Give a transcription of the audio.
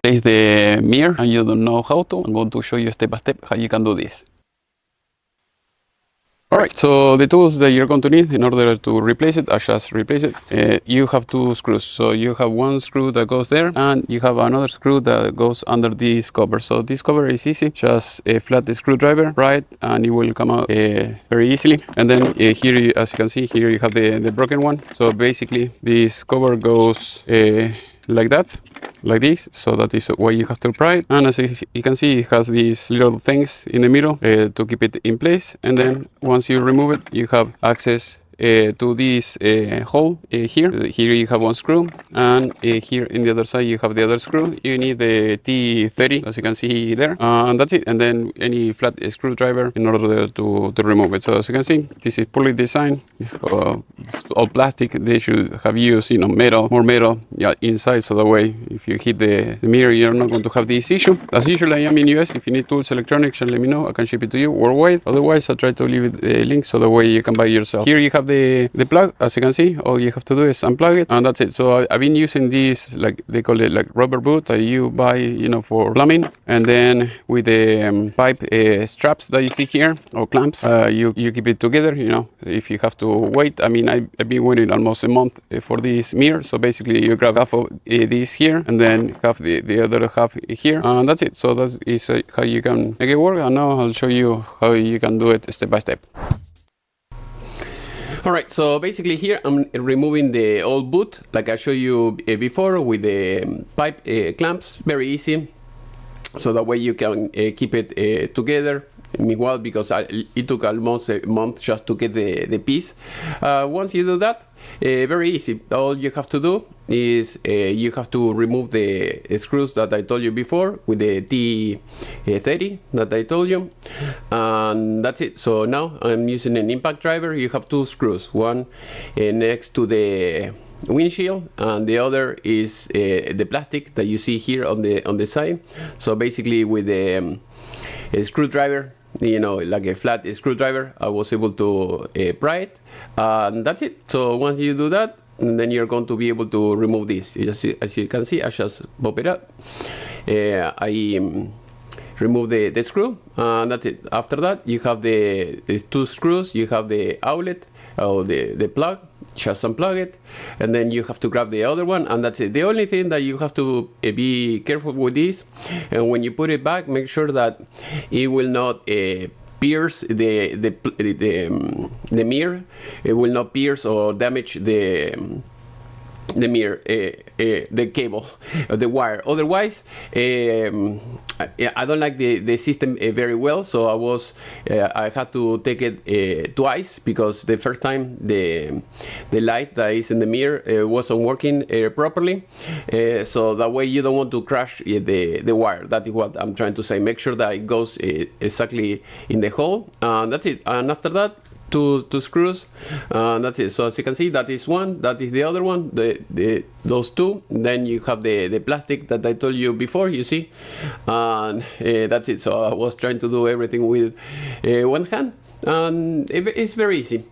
replace the mirror and you don't know how to, I'm going to show you step by step how you can do this. Alright, so the tools that you're going to need in order to replace it, I just replace it. You have two screws. So you have one screw that goes there and you have another screw that goes under this cover. So this cover is easy, just a flat screwdriver, right? And it will come out very easily. And then here, as you can see, here you have the broken one. So basically this cover goes like that, like this. So that is why you have to pry it. And as you can see, it has these little things in the middle to keep it in place. And then once you remove it, you have access to this hole here. Here you have one screw, and here in the other side you have the other screw. You need the T30, as you can see there, and that's it. And then any flat screwdriver in order to remove it. So as you can see, this is poorly designed. It's all plastic. They should have used, you know, metal, more metal, yeah, inside, so that way if you hit the mirror, you're not going to have this issue. As usual, I am in US. If you need tools, electronics, let me know. I can ship it to you worldwide. Otherwise, I'll try to leave it the link so that way you can buy it yourself. Here you have the plug. As you can see, all you have to do is unplug it, and that's it. So I've been using these, like they call it, like rubber boot that you buy, you know, for plumbing. And then with the pipe straps that you see here, or clamps, you keep it together. You know, if you have to wait, I mean, I've been waiting almost a month for this mirror. So basically you grab half of this here and then half the other half here, and that's it. So that is how you can make it work. And now I'll show you how you can do it step by step. Alright, so basically here I'm removing the old boot like I showed you before with the pipe clamps. Very easy, so that way you can keep it together. Meanwhile, because it took almost a month just to get the piece. Once you do that, very easy. All you have to do is you have to remove the screws that I told you before with the T30 that I told you, and that's it. So now I'm using an impact driver. You have two screws, one next to the windshield and the other is the plastic that you see here on the side. So basically with the screwdriver, you know, like a flat screwdriver, I was able to pry it, and that's it. So once you do that, then you're going to be able to remove this. As you can see, I just pop it up. I remove the screw, and that's it. After that, you have the two screws, you have the outlet, or the plug. Just unplug it, and then you have to grab the other one, and that's it. The only thing that you have to be careful with this, and when you put it back, make sure that it will not pierce the mirror. It will not pierce or damage the mirror, the cable, the wire. Otherwise, I don't like the system very well, so I had to take it twice, because the first time the light that is in the mirror wasn't working properly. So that way you don't want to crash the wire. That is what I'm trying to say. Make sure that it goes exactly in the hole, and that's it. And after that, two screws, that's it. So as you can see, that is one, that is the other one, those two. Then you have the plastic that I told you before, you see, and that's it. So I was trying to do everything with one hand, and it's very easy.